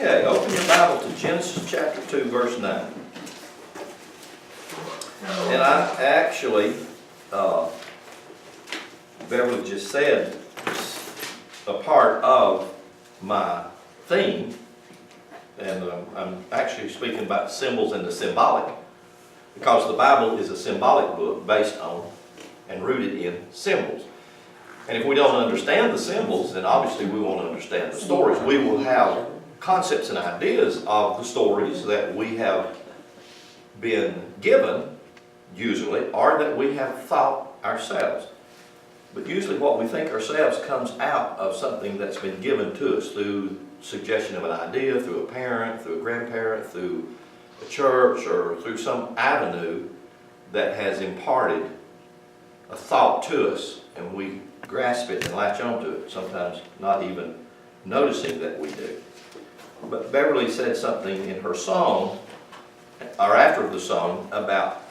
Okay, open your Bible to Genesis chapter 2, verse 9. And I actually, Beverly just said, a part of my theme, and I'm actually speaking about symbols and the symbolic, because the Bible is a symbolic book based on and rooted in symbols. And if we don't understand the symbols, then obviously we won't understand the stories. We will have concepts and ideas of the stories that we have been given, usually, or that we have thought ourselves. But usually what we think ourselves comes out of something that's been given to us through suggestion of an idea, through a parent, through a grandparent, through a church, or through some avenue that has imparted a thought to us, and we grasp it and latch onto it, sometimes not even noticing that we do. But Beverly said something in her song, or after the song, about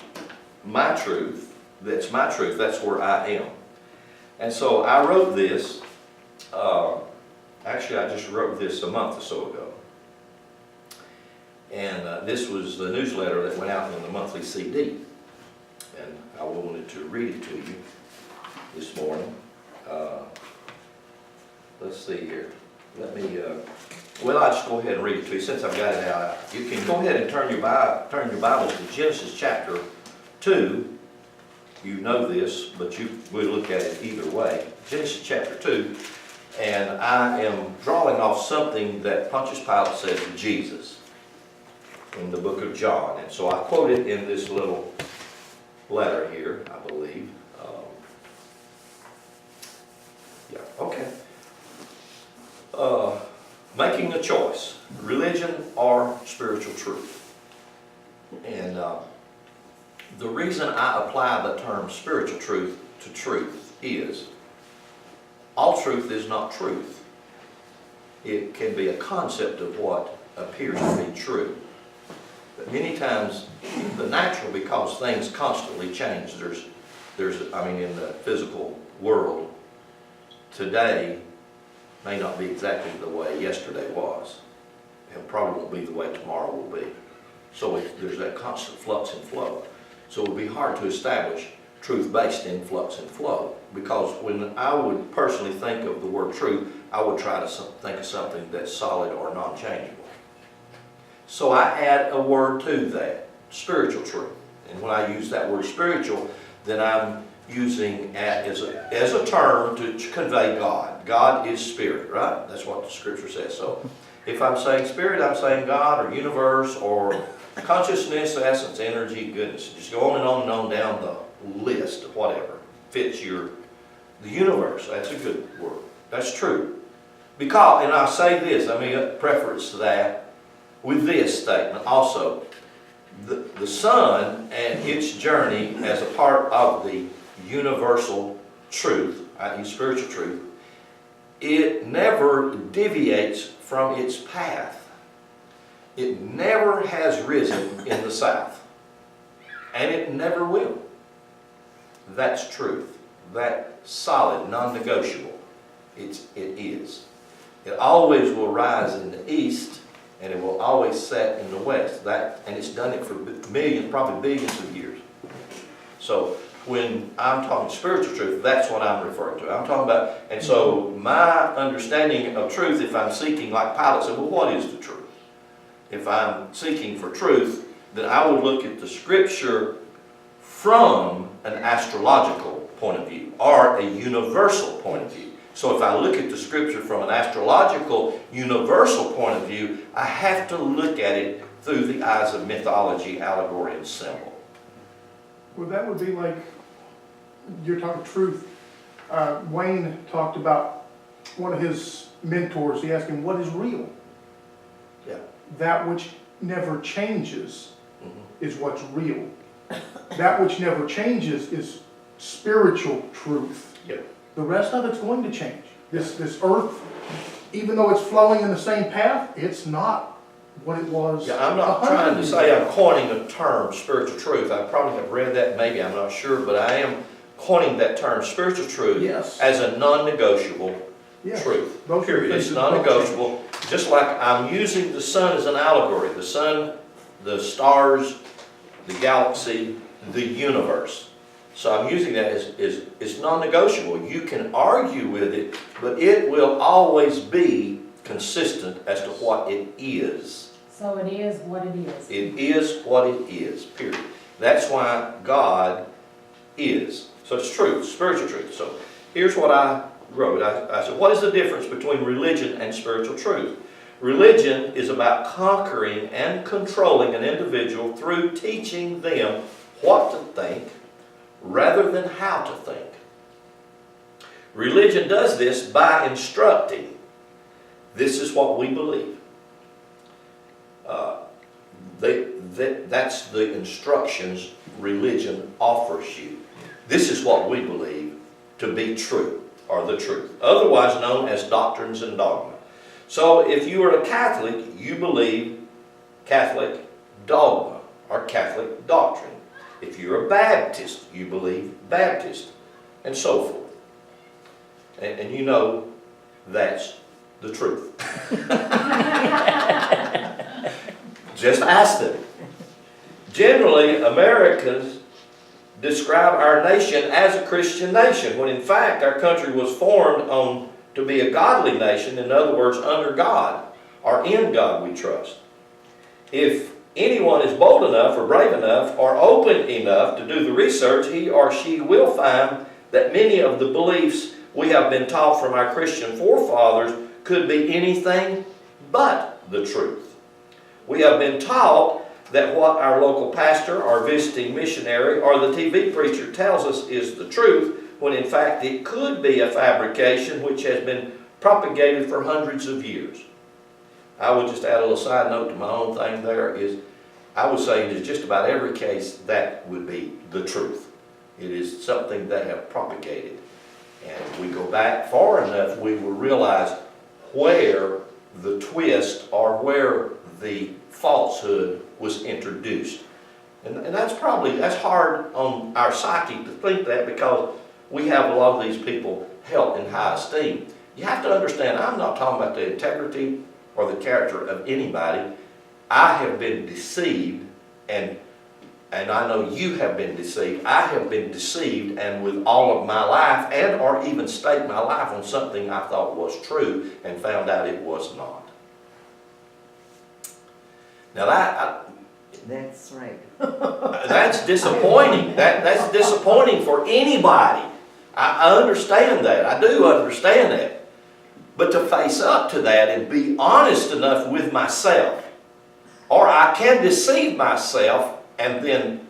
my truth. That's my truth, that's where I am. And so I wrote this, actually I just wrote this a month or so ago. And this was the newsletter that went out in the monthly CD. And I wanted to read it to you this morning. Let's see here. Let me, well, I'll just go ahead and read it to you since I've got it out. You can go ahead and turn your Bibles to Genesis chapter 2. You know this, but we'll look at it either way. Genesis chapter 2, and I am drawing off something that Pontius Pilate said to Jesus in the book of John. And so I quote it in this little letter here, I believe. Yeah, okay. Making a choice, religion or spiritual truth. And the reason I apply the term spiritual truth to truth is all truth is not truth. It can be a concept of what appears to be true. But many times the natural, because things constantly change, I mean, in the physical world, today may not be exactly the way yesterday was, and probably won't be the way tomorrow will be. So there's that constant flux and flow. So it would be hard to establish truth based in flux and flow, because when I would personally think of the word truth, I would try to think of something that's solid or non-changeable. So I add a word to that, spiritual truth. And when I use that word spiritual, then I'm using as a term to convey God. God is spirit, right? That's what the scripture says. So if I'm saying spirit, I'm saying God or universe or consciousness, essence, energy, goodness. Just go on and on and on down the list of whatever fits the universe. That's a good word. That's true. Because, and I say this, I mean, preference to that with this statement also. The sun and its journey as a part of the universal truth, i.e. spiritual truth, it never deviates from its path. It never has risen in the south, and it never will. That's truth. That's solid, non-negotiable. It is. It always will rise in the east, and it will always set in the west. And it's done it for millions, probably billions of years. So when I'm talking spiritual truth, that's what I'm referring to. I'm talking about, and so my understanding of truth, if I'm seeking, like Pilate said, well, what is the truth? If I'm seeking for truth, then I would look at the scripture from an astrological point of view or a universal point of view. So if I look at the scripture from an astrological, universal point of view, I have to look at it through the eyes of mythology, allegory, and symbol. Well, that would be like, you're talking truth. Wayne talked about one of his mentors. He asked him, what is real? Yeah. That which never changes is what's real. That which never changes is spiritual truth. Yeah. The rest of it's going to change. This earth, even though it's flowing in the same path, it's not what it was. Yeah, I'm not trying to say I'm coining a term, spiritual truth. I probably have read that, maybe, I'm not sure, but I am coining that term, spiritual truth, Yes. as a non-negotiable Yes. truth. Those are Period. things It's that don't non-negotiable. Just like I'm using the sun as an allegory, the sun, the stars, the galaxy, the universe. So I'm using that as it's non-negotiable. You can argue with it, but it will always be consistent as to what it is. So it is what it is. It is what it is, period. That's why God is. So it's truth, spiritual truth. So here's what I wrote. I said, what is the difference between religion and spiritual truth? Religion is about conquering and controlling an individual through teaching them what to think rather than how to think. Religion does this by instructing. This is what we believe. That's the instructions religion offers you. This is what we believe to be true, or the truth, otherwise known as doctrines and dogma. So if you are a Catholic, you believe Catholic dogma or Catholic doctrine. If you're a Baptist, you believe Baptist, and so forth. And you know that's the truth. Just ask them. Generally, Americans describe our nation as a Christian nation, when in fact our country was formed to be a godly nation, in other words, under God, or in God we trust. If anyone is bold enough or brave enough or open enough to do the research, he or she will find that many of the beliefs we have been taught from our Christian forefathers could be anything but the truth. We have been taught that what our local pastor or visiting missionary or the TV preacher tells us is the truth, when in fact it could be a fabrication which has been propagated for hundreds of years. I would just add a little side note to my own thing there is, I would say in just about every case that would be the truth. It is something they have propagated. And if we go back far enough, we will realize where the twist or where the falsehood was introduced. And that's hard on our psyche to think that, because we have a lot of these people held in high esteem. You have to understand, I'm not talking about the integrity or the character of anybody. I have been deceived, and I know you have been deceived. I have been deceived, and with all of my life, and or even staked my life on something I thought was true and found out it was not. Now That's right. that's disappointing. That's disappointing for anybody. I understand that. I do understand that. But to face up to that and be honest enough with myself, or I can deceive myself and then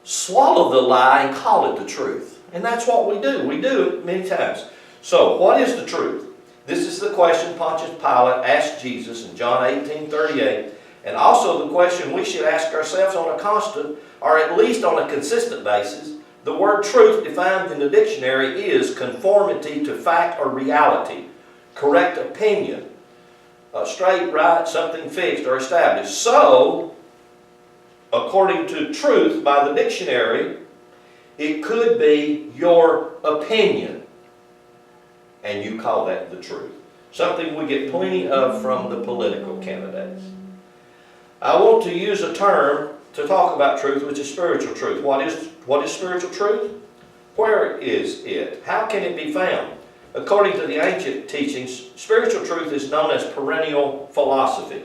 swallow the lie and call it the truth. And that's what we do. We do it many times. So, what is the truth? This is the question Pontius Pilate asked Jesus in John 18:38. And also the question we should ask ourselves on a constant, or at least on a consistent basis. The word truth defined in the dictionary is conformity to fact or reality, correct opinion, straight, right, something fixed or established. So, according to truth by the dictionary, it could be your opinion, and you call that the truth. Something we get plenty of from the political candidates. I want to use a term to talk about truth, which is spiritual truth. What is spiritual truth? Where is it? How can it be found? According to the ancient teachings, spiritual truth is known as perennial philosophy.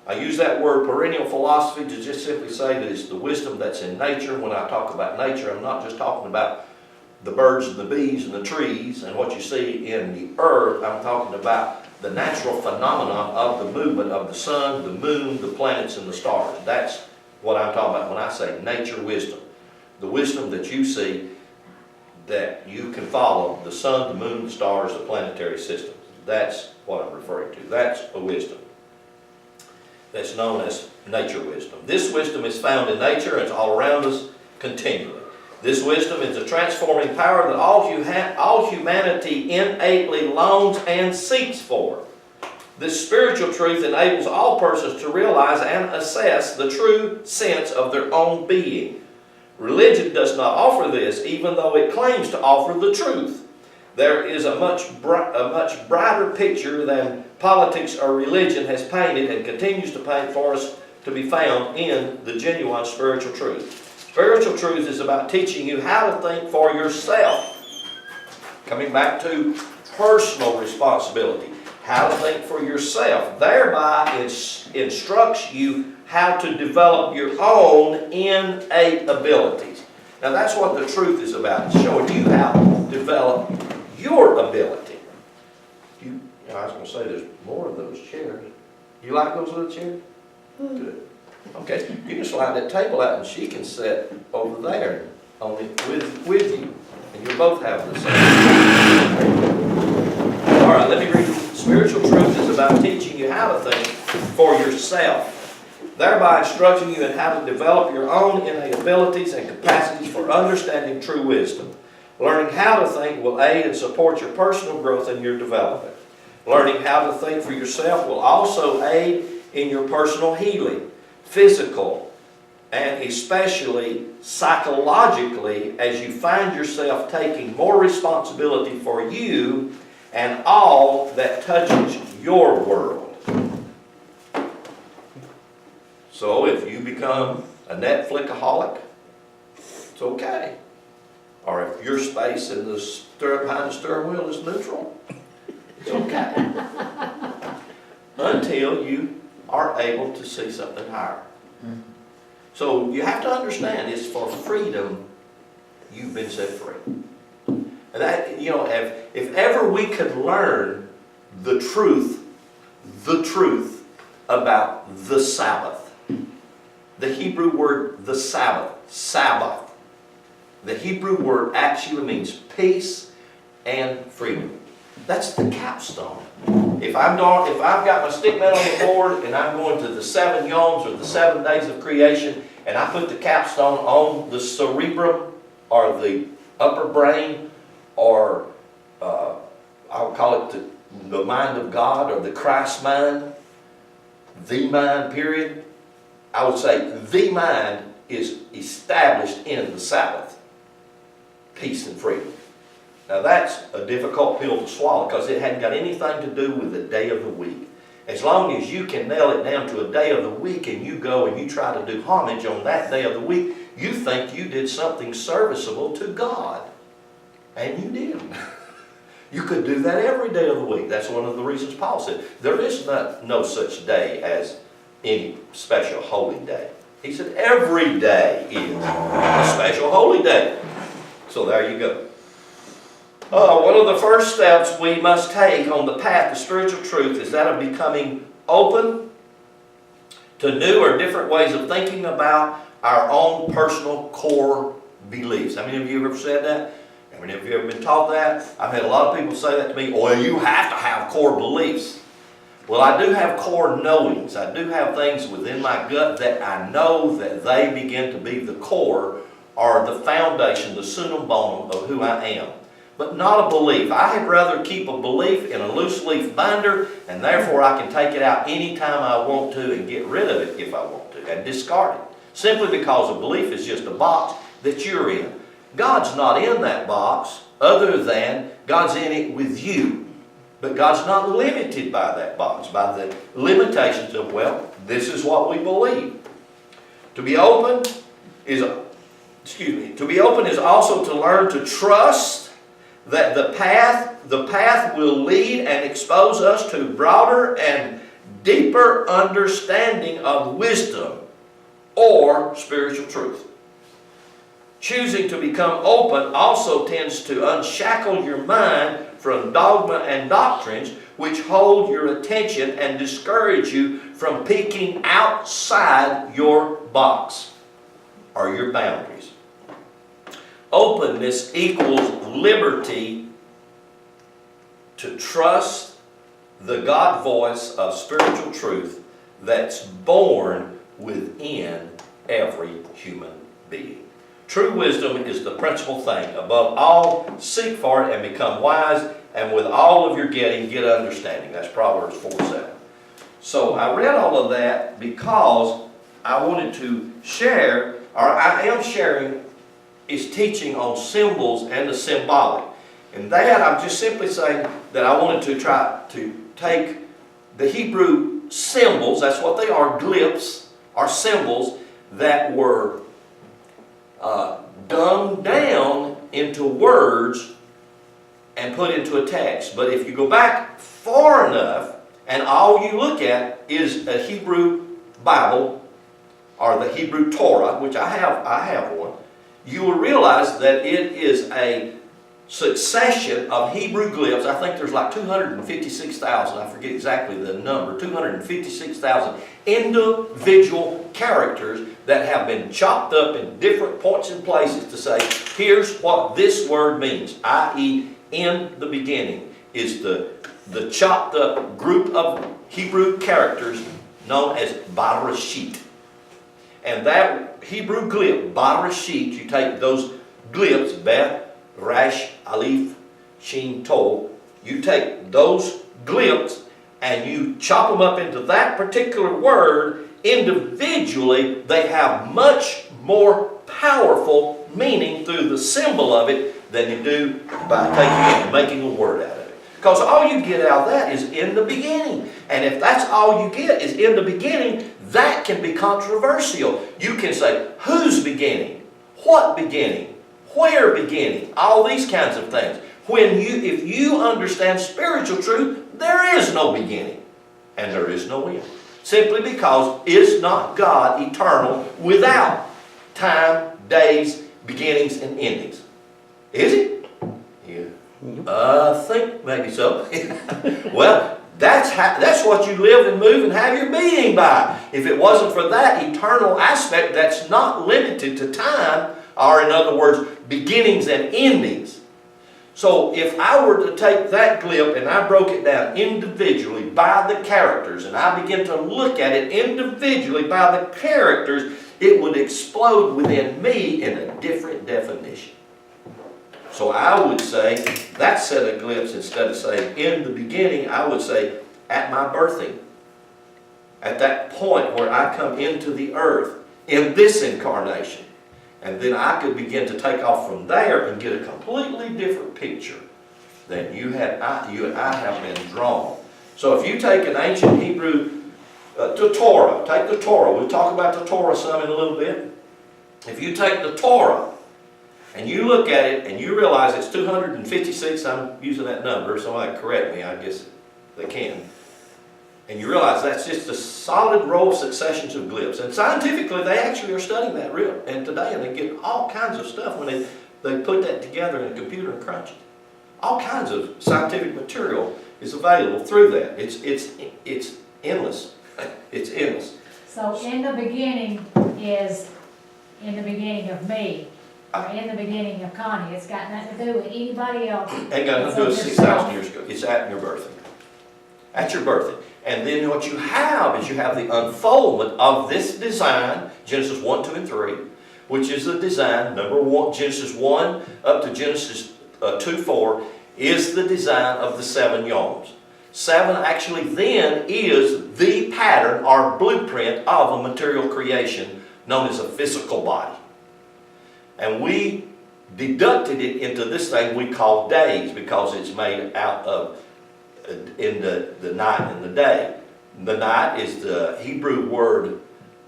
I use that word perennial philosophy to just simply say that it's the wisdom that's in nature. When I talk about nature, I'm not just talking about the birds and the bees and the trees and what you see in the earth. I'm talking about the natural phenomenon of the movement of the sun, the moon, the planets, and the stars. That's what I'm talking about when I say nature wisdom. The wisdom that you see, that you can follow, the sun, the moon, the stars, the planetary systems. That's what I'm referring to. That's a wisdom. That's known as nature wisdom. This wisdom is found in nature and it's all around us continually. This wisdom is a transforming power that all humanity innately longs and seeks for. This spiritual truth enables all persons to realize and assess the true sense of their own being. Religion does not offer this, even though it claims to offer the truth. there is a much brighter picture than politics or religion has painted and continues to paint for us to be found in the genuine spiritual truth. Spiritual truth is about teaching you how to think for yourself. Coming back to personal responsibility. How to think for yourself. Thereby instructs you how to develop your own innate abilities. Now that's what the truth is about. It's showing you how to develop your ability. I was going to say there's more of those chairs. You like those little chairs? Good. Okay, you can slide that table out and she can sit over there on it with you. And you'll both have the same. All right, let me read. Spiritual truth is about teaching you how to think for yourself, thereby instructing you in how to develop your own innate abilities and capacities for understanding true wisdom. Learning how to think will aid and support your personal growth and your development. Learning how to think for yourself will also aid in your personal healing, physical, and especially psychologically, as you find yourself taking more responsibility for you and all that touches your world. So if you become a Netflixaholic, it's okay. Or if your space in the behind the steering wheel is neutral, it's okay. Until you are able to see something higher. So you have to understand, it's for freedom you've been set free. And that, you know, if ever we could learn the truth about the Sabbath. The Hebrew word, the Sabbath. The Hebrew word actually means peace and freedom. That's the capstone. If I've got my stick man on the board and I'm going to the 7 yoms or the 7 days of creation, and I put the capstone on the cerebrum or the upper brain, or I'll call it the mind of God or the Christ mind, the mind, period. I would say the mind is established in the Sabbath. Peace and freedom. Now that's a difficult pill to swallow because it hadn't got anything to do with the day of the week. As long as you can nail it down to a day of the week and you go and you try to do homage on that day of the week, you think you did something serviceable to God. And you didn't. You could do that every day of the week. That's one of the reasons Paul said, there is no such day as any special holy day. He said every day is a special holy day. So there you go. One of the first steps we must take on the path to spiritual truth is that of becoming open to new or different ways of thinking about our own personal core beliefs. How many of you have ever said that? How many of you have ever been taught that? I've had a lot of people say that to me, well, you have to have core beliefs. Well, I do have core knowings. I do have things within my gut that I know that they begin to be the core or the foundation, the sunum bonum of who I am. But not a belief. I had rather keep a belief in a loose leaf binder, and therefore I can take it out anytime I want to and get rid of it if I want to, and discard it. Simply because a belief is just a box that you're in. God's not in that box, other than God's in it with you. But God's not limited by that box, by the limitations of, well, this is what we believe. To be open is also to learn to trust that the path will lead and expose us to broader and deeper understanding of wisdom or spiritual truth. Choosing to become open also tends to unshackle your mind from dogma and doctrines which hold your attention and discourage you from peeking outside your box or your boundaries. Openness equals liberty to trust the God voice of spiritual truth that's born within every human being. True wisdom is the principal thing. Above all, seek for it and become wise, and with all of your getting, get understanding. That's Proverbs 4:7. So I read all of that because I wanted to share, or I am sharing, is teaching on symbols and the symbolic. And that, I'm just simply saying that I wanted to try to take the Hebrew symbols, that's what they are, glyphs, are symbols that were dumbed down into words and put into a text. But if you go back far enough, and all you look at is a Hebrew Bible, or the Hebrew Torah, which I have one, you will realize that it is a succession of Hebrew glyphs. I think there's like 256,000, I forget exactly the number, 256,000 individual characters that have been chopped up in different points and places to say, here's what this word means, i.e. in the beginning is the chopped up group of Hebrew characters known as Barashit. And that Hebrew glyph, Barashit, you take those glyphs, Beth, Rash, Aleph, Shin, Tov, you take those glyphs and you chop them up into that particular word. Individually, they have much more powerful meaning through the symbol of it than you do by taking it and making a word out of it. Because all you get out of that is in the beginning. And if that's all you get is in the beginning, that can be controversial. You can say, whose beginning? What beginning? Where beginning? All these kinds of things. If you understand spiritual truth, there is no beginning and there is no end. Simply because is not God eternal without time, days, beginnings, and endings? Is it? Yeah. I think maybe so. Well, that's what you live and move and have your being by. If it wasn't for that eternal aspect that's not limited to time, or in other words, beginnings and endings. So if I were to take that glyph and I broke it down individually by the characters, and I begin to look at it individually by the characters, it would explode within me in a different definition. So I would say, that set of glyphs, instead of saying in the beginning, I would say at my birthing. At that point where I come into the earth, in this incarnation. And then I could begin to take off from there and get a completely different picture than you and I have been drawn. So if you take an ancient Hebrew, the Torah, take the Torah. We'll talk about the Torah some in a little bit. If you take the Torah and you look at it and you realize it's 256, I'm using that number, somebody correct me, I guess they can. And you realize that's just a solid row of successions of glyphs. And scientifically, they actually are studying that real. And today, they get all kinds of stuff when they put that together in a computer and crunch it. All kinds of scientific material is available through that. It's endless. It's endless. So in the beginning is in the beginning of me, or in the beginning of Connie. It's got nothing to do with anybody else. Ain't got nothing to do with 6,000 years ago. It's at your birthing. At your birthing. And then what you have is you have the unfoldment of this design, Genesis 1, 2, and 3, which is the design, number 1, Genesis 1 up to Genesis 2, 4, is the design of the 7 yoms. 7 actually then is the pattern or blueprint of a material creation known as a physical body. And we deducted it into this thing we call days because it's made out of in the night and the day. The night is the Hebrew word,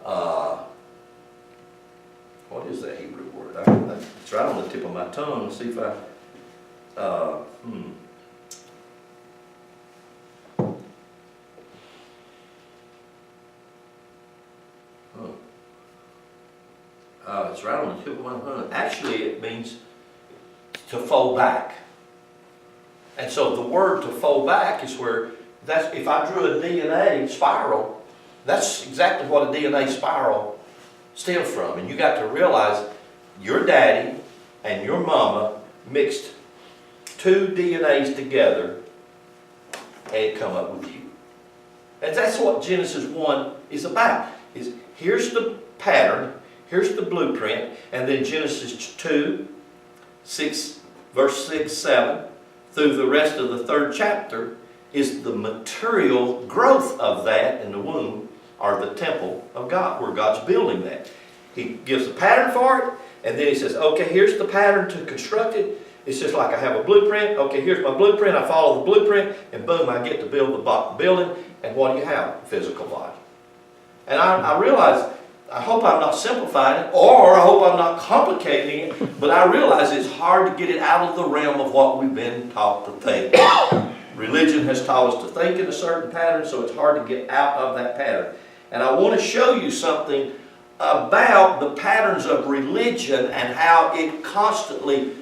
what is that Hebrew word? It's right on the tip of my tongue. See if I, it's right on the tip of my tongue. Actually, it means to fold back. And so the word to fold back is where, if I drew a DNA spiral, that's exactly what a DNA spiral stems from. And you got to realize your daddy and your mama mixed 2 DNAs together and come up with you. And that's what Genesis 1 is about. Here's the pattern, here's the blueprint, and then Genesis 2, 6, verse 6, 7, through the rest of the 3rd chapter is the material growth of that in the womb or the temple of God, where God's building that. He gives a pattern for it, and then he says, okay, here's the pattern to construct it, It's just like I have a blueprint. Okay, here's my blueprint. I follow the blueprint, and boom, I get to build the building. And what do you have? A physical body. And I realize, I hope I'm not simplifying it, or I hope I'm not complicating it, but I realize it's hard to get it out of the realm of what we've been taught to think. Religion has taught us to think in a certain pattern, so it's hard to get out of that pattern. And I want to show you something about the patterns of religion and how it constantly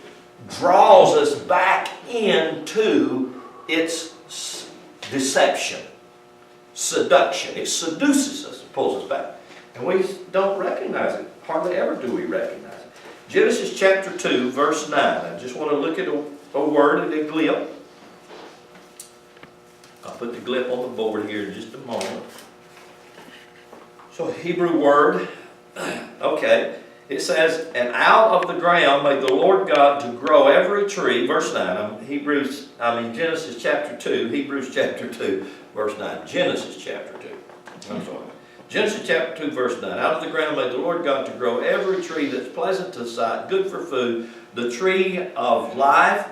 draws us back into its deception, seduction. It seduces us, pulls us back. And we don't recognize it. Hardly ever do we recognize it. Genesis chapter 2, verse 9. I just want to look at a word, a glip. I'll put the glip on the board here in just a moment. So, Hebrew word, okay, it says, and out of the ground made the Lord God to grow every tree, verse 9, Genesis chapter 2, Hebrews chapter 2, verse 9, Genesis chapter 2, I'm sorry. Genesis chapter 2, verse 9, out of the ground made the Lord God to grow every tree that's pleasant to the sight, good for food, the tree of life,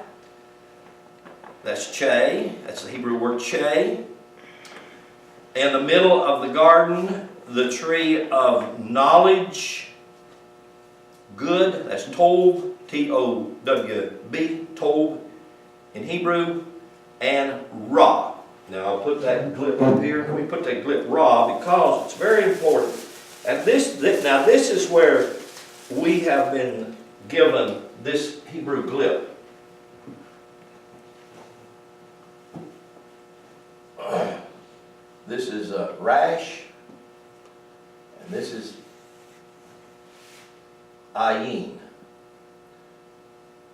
that's che, that's the Hebrew word che, in the middle of the garden, the tree of knowledge, good, that's tov, T-O-W-B, tov in Hebrew, and ra. Now I'll put that glip up here. Let me put that glip ra because it's very important. And this is where we have been given this Hebrew glip. This is rash, and this is ayin.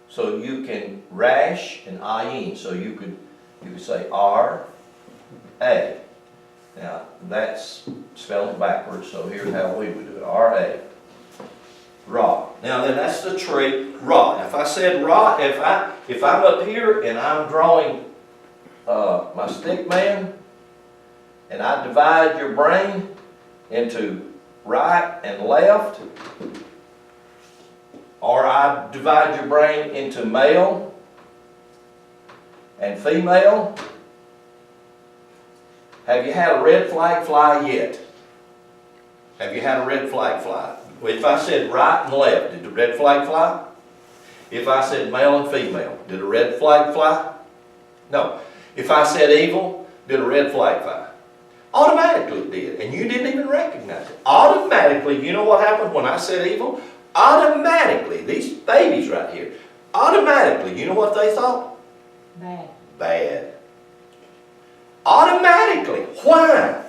So you can rash and ayin. So you could say R-A. Now that's spelling backwards. So here's how we would do it: R-A. Ra. Now then, that's the tree Ra. Now, if I said Ra, if I'm up here and I'm drawing my stick man, and I divide your brain into right and left, or I divide your brain into male and female, have you had a red flag fly yet? Have you had a red flag fly? If I said right and left, did the red flag fly? If I said male and female, did a red flag fly? No. If I said evil, did a red flag fly? Automatically it did, and you didn't even recognize it. Automatically, you know what happened when I said evil? Automatically, these babies right here, automatically, you know what they thought? Bad. Bad. Automatically. Why?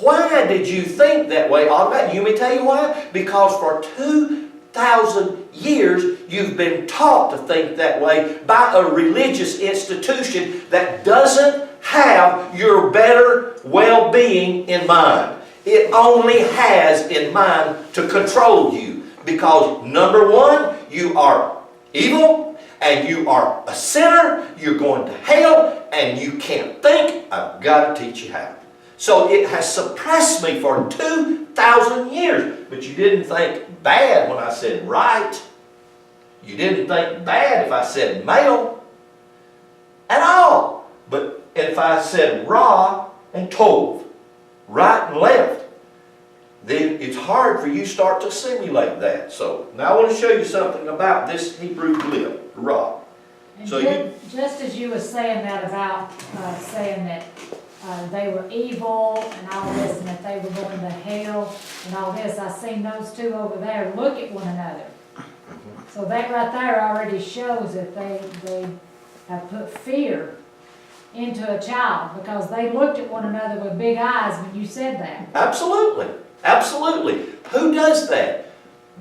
Why did you think that way automatically? Let me tell you why. Because for 2,000 years, you've been taught to think that way by a religious institution that doesn't have your better well-being in mind. It only has in mind to control you. Because number one, you are evil, and you are a sinner, you're going to hell, and you can't think. I've got to teach you how. So it has suppressed me for 2,000 years. But you didn't think bad when I said right. You didn't think bad if I said male at all. But if I said ra and tov, right and left, then it's hard for you to start to simulate that. So now I want to show you something about this Hebrew glib, ra. And So just as you were saying that about saying that they were evil and all this, and that they were going to hell and all this, I seen those two over there look at one another. So that right there already shows that they have put fear into a child, because they looked at one another with big eyes when you said that. Absolutely. Absolutely. Who does that?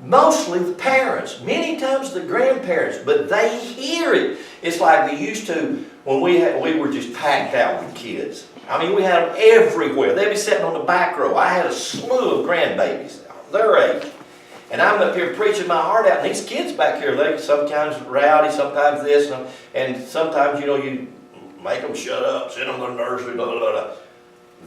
Mostly the parents. Many times the grandparents. But they hear it. It's like we used to when we were just packed out with kids. I mean, we had them everywhere. They'd be sitting on the back row. I had a slew of grandbabies, their age. And I'm up here preaching my heart out. And these kids back here, they sometimes rowdy, sometimes this, and sometimes, you make them shut up, send them to the nursery, blah, blah, blah.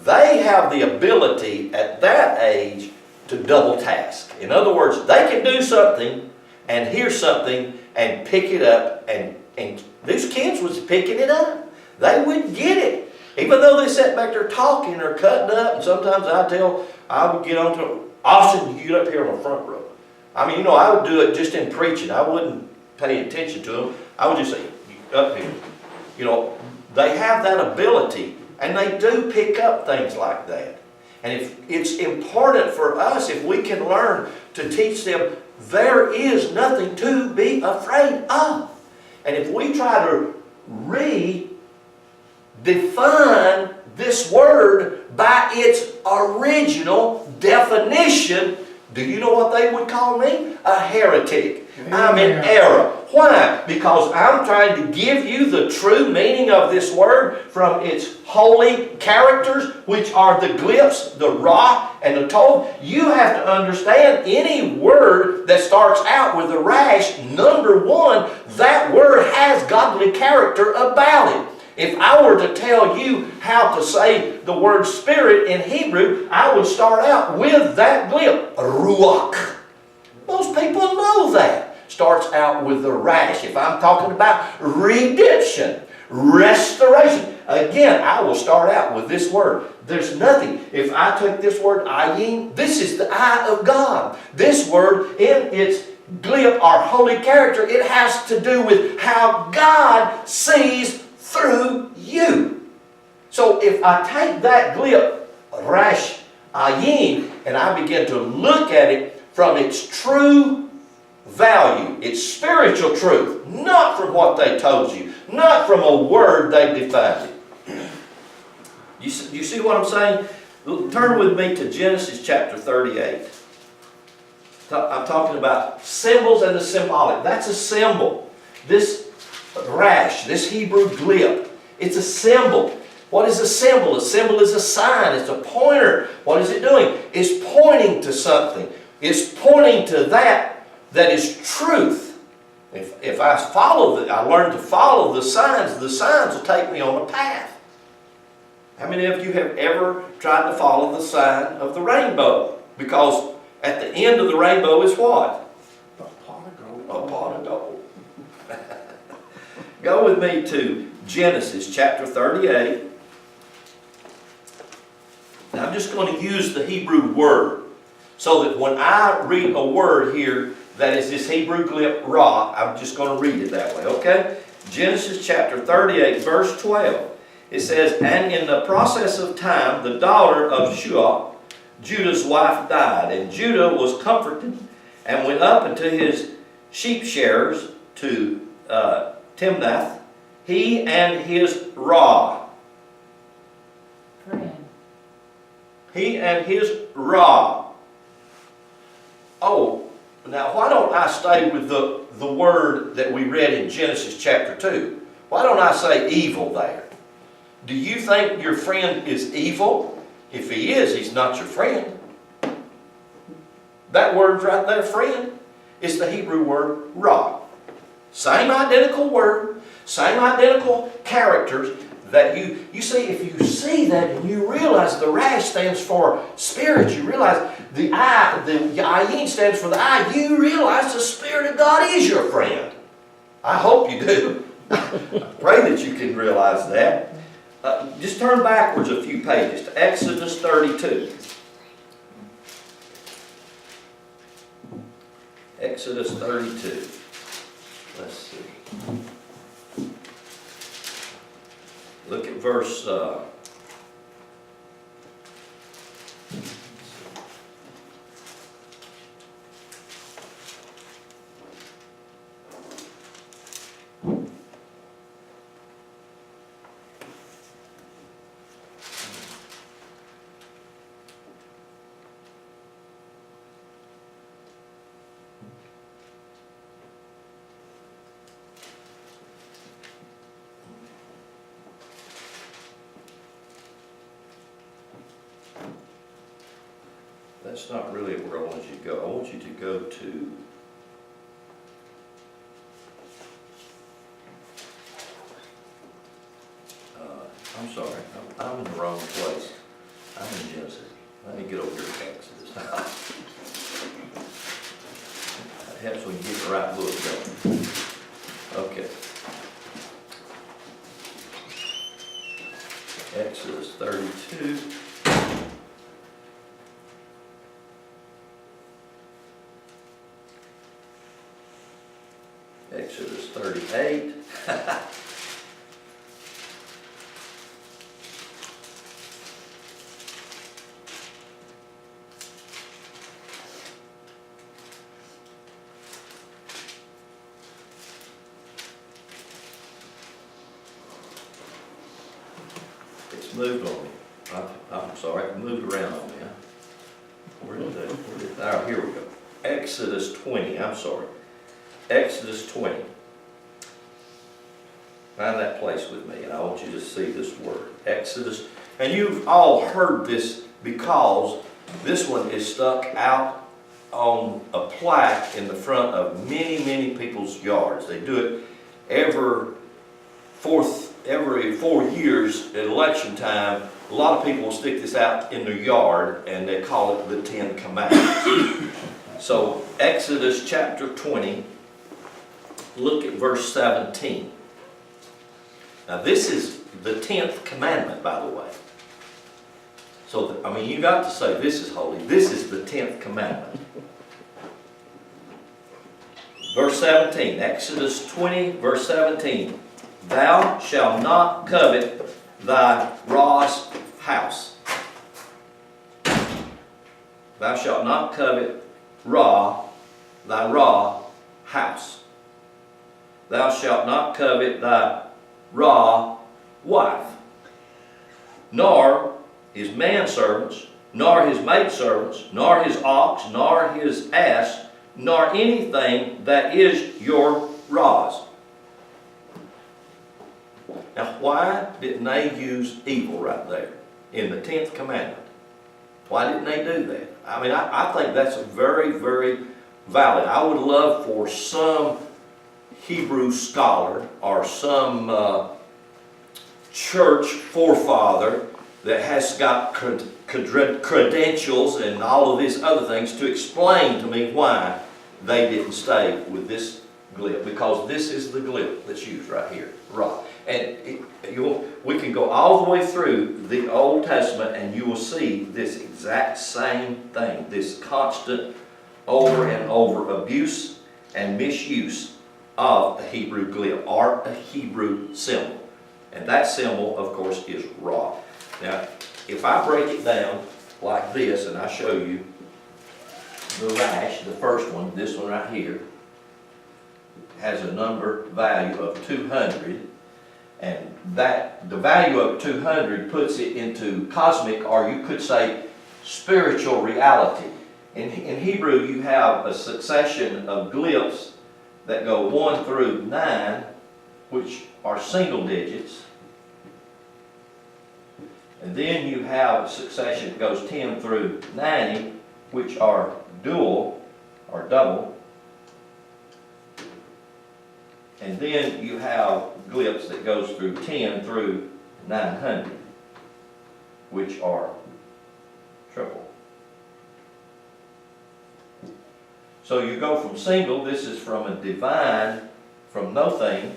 They have the ability at that age to double task. In other words, they can do something and hear something and pick it up and And these kids was picking it up. They would get it. Even though they sat back there talking or cutting up, and sometimes I would get on to, Austin, you get up here on the front row. I mean, I would do it just in preaching. I wouldn't pay attention to them. I would just say, up here. They have that ability, and they do pick up things like that. And if it's important for us, if we can learn to teach them, there is nothing to be afraid of. And if we try to redefine this word by its original definition, do you know what they would call me? A heretic. I'm in error. Why? Because I'm trying to give you the true meaning of this word from its holy characters, which are the glyphs, the Ra, and the Tov. You have to understand any word that starts out with a rash, number one, that word has godly character about it. If I were to tell you how to say the word spirit in Hebrew, I would start out with that glyph, ruach. Most people know that. Starts out with the rash. If I'm talking about redemption, restoration, again, I will start out with this word. There's nothing. If I took this word, ayin, this is the eye of God. This word, in its glyph, our holy character, it has to do with how God sees through you. So if I take that glyph, rash, ayin, and I begin to look at it from its true value, its spiritual truth, not from what they told you, not from a word they defined it. You see what I'm saying? Turn with me to Genesis chapter 38. I'm talking about symbols and the symbolic. That's a symbol. This rash, this Hebrew glyph, it's a symbol. What is a symbol? A symbol is a sign. It's a pointer. What is it doing? It's pointing to something. It's pointing to that is truth. If I I learn to follow the signs will take me on a path. How many of you have ever tried to follow the sign of the rainbow? Because at the end of the rainbow is what? A pot of gold. A pot of gold. Go with me to Genesis chapter 38. Now I'm just going to use the Hebrew word so that when I read a word here that is this Hebrew glyph Ra, I'm just going to read it that way, okay? Genesis chapter 38, verse 12. It says, "And in the process of time, the daughter of Shua, Judah's wife, died. And Judah was comforted and went up unto his sheep shearers to Timnath, he and his Ra." Friend. He and his Ra. Oh, now why don't I stay with the word that we read in Genesis chapter 2? Why don't I say evil there? Do you think your friend is evil? If he is, he's not your friend. That word right there, friend, is the Hebrew word Ra. Same identical word, same identical characters. That you see, if you see that and you realize the rash stands for spirit, you realize the eye, the ayin stands for the eye, you realize the Spirit of God is your friend. I hope you do. I pray that you can realize that. Just turn backwards a few pages to Exodus 32. Exodus 32. Let's see. Look at verse that's not really where I want you to go. I want you to go to I'm sorry, I'm in the wrong place. I'm in Genesis. Let me get over here to Exodus. That helps when you get the right book going. Okay. Exodus 32. Exodus 38. It's moved on me. I'm sorry, it moved around on me. Where did that, here we go. Exodus 20, I'm sorry. Exodus 20. Find that place with me, and I want you to see this word. Exodus. And you've all heard this because this one is stuck out on a plaque in the front of many, many people's yards. They do it every 4 years at election time. A lot of people will stick this out in their yard, and they call it the Ten Commandments. So Exodus chapter 20, look at verse 17. Now this is the 10th commandment, by the way. So, I mean, you got to say this is holy. This is the 10th commandment. Verse 17, Exodus 20, verse 17. Thou shalt not covet thy raw's house. Thou shalt not covet thy raw house. Thou shalt not covet thy raw wife, nor his manservants, nor his maidservants, nor his ox, nor his ass, nor anything that is your raw's. Now, why didn't they use evil right there in the 10th commandment? Why didn't they do that? I mean, I think that's a very, very valid. I would love for some Hebrew scholar or some church forefather that has got credentials and all of these other things to explain to me why they didn't stay with this glyph, because this is the glyph that's used right here, Ra. And we can go all the way through the Old Testament and you will see this exact same thing, this constant over and over abuse and misuse of a Hebrew glyph or a Hebrew symbol. And that symbol, of course, is Ra. Now, if I break it down like this and I show you the rash, the first one, this one right here, has a number value of 200, and that the value of 200 puts it into cosmic, or you could say spiritual reality. In Hebrew, you have a succession of glyphs that go 1 through 9, which are single digits. And then you have a succession that goes 10 through 90, which are dual or double. And then you have glyphs that goes through 10 through 900, which are triple. So you go from single, this is from a divine, from no thing,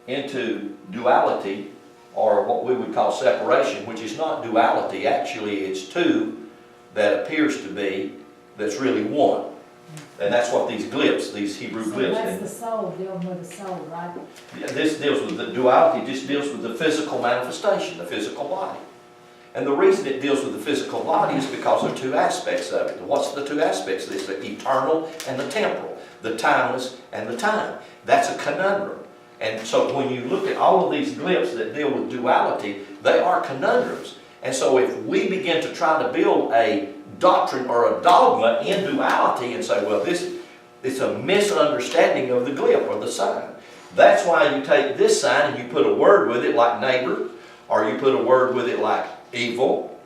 into duality, or what we would call separation, which is not duality. Actually, it's two that appears to be, that's really one. And that's what these glyphs, these Hebrew So glyphs. that's the soul, dealing with the soul, right? Yeah, this deals with the duality, just deals with the physical manifestation, the physical body. And the reason it deals with the physical body is because there are two aspects of it. What's the two aspects? There's the eternal and the temporal, the timeless and the time. That's a conundrum. And so when you look at all of these glyphs that deal with duality, they are conundrums. And so if we begin to try to build a doctrine or a dogma in duality and say, well, it's a misunderstanding of the glyph or the sign. That's why you take this sign and you put a word with it like neighbor, or you put a word with it like evil.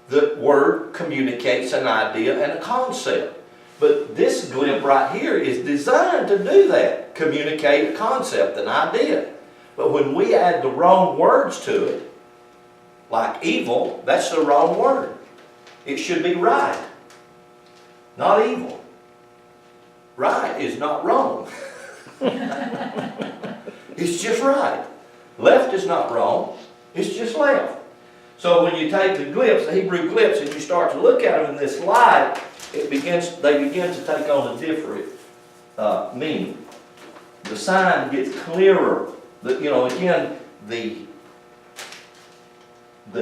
The word communicates an idea and a concept. But this glyph right here is designed to do that, communicate a concept, an idea. But when we add the wrong words to it, like evil, that's the wrong word. It should be right, not evil. Right is not wrong. It's just right. Left is not wrong, it's just left. So when you take the glyphs, the Hebrew glyphs, and you start to look at them in this light, they begin to take on a different meaning. The sign gets clearer. Again, the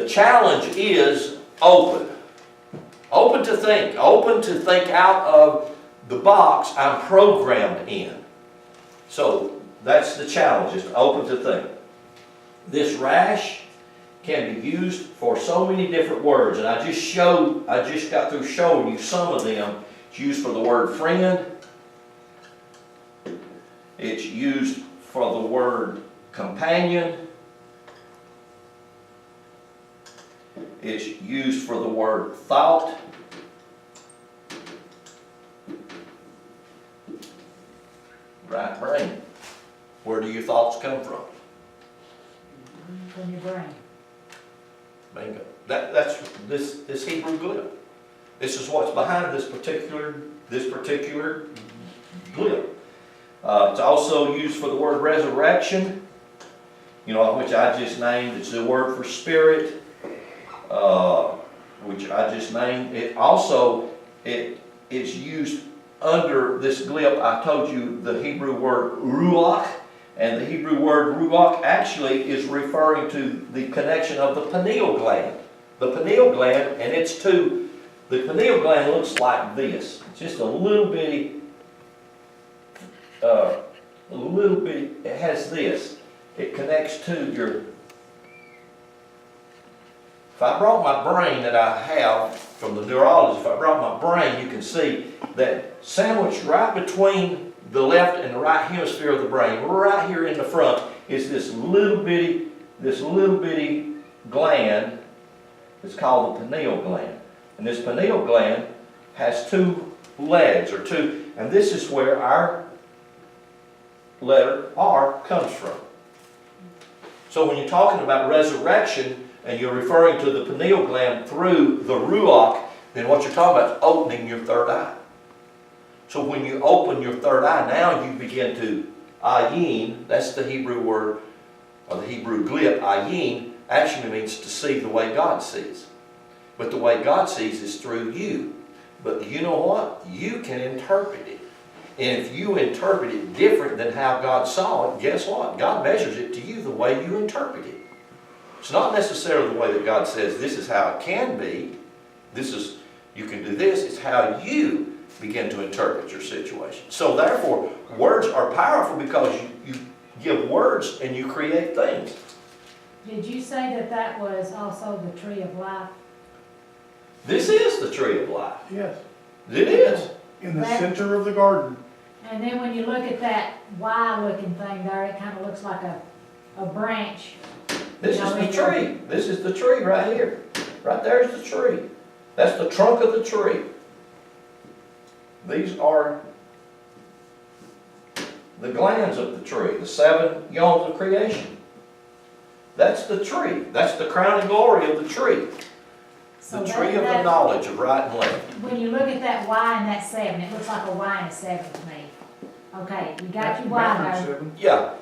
challenge is open. Open to think out of the box I'm programmed in. So that's the challenge, is to open to think. This rash can be used for so many different words, and I just got through showing you some of them. It's used for the word friend. It's used for the word companion. It's used for the word thought. Right brain. Where do your thoughts come from? From your brain. Bingo. That's this Hebrew glyph. This is what's behind this particular glyph. It's also used for the word resurrection, which I just named. It's the word for spirit, which I just named. It also it's used under this glyph. I told you the Hebrew word ruach. And the Hebrew word ruach actually is referring to the connection of the pineal gland. The pineal gland, and the pineal gland looks like this. It's just a little bitty, it has this. It connects to your, if I brought my brain that I have from the neurologist, if I brought my brain, you can see that sandwiched right between the left and the right hemisphere of the brain, right here in the front, is this little bitty gland. It's called the pineal gland. And this pineal gland has two legs, and this is where our letter R comes from. So when you're talking about resurrection, and you're referring to the pineal gland through the ruach, then what you're talking about is opening your third eye. So when you open your third eye, now you begin to ayin, that's the Hebrew word, or the Hebrew glyph, ayin, actually means to see the way God sees. But the way God sees is through you. But you know what? You can interpret it. And if you interpret it different than how God saw it, guess what? God measures it to you the way you interpret it. It's not necessarily the way that God says this is how it can be. You can do this. It's how you begin to interpret your situation. So therefore, words are powerful because you give words and you create things. Did you say that was also the tree of life? This is the tree of life. Yes, It is. in the center of the garden. And then when you look at that Y-looking thing there, it kind of looks like a branch. This is the tree. This is the tree right here. Right there's the tree. That's the trunk of the tree. These are the glands of the tree, the 7 yomes of creation. That's the tree. That's the crown and glory of the tree. The tree of the knowledge of right and left. When you look at that Y and that 7, it looks like a Y and a 7 to me. Okay, you got your Y there. Yeah.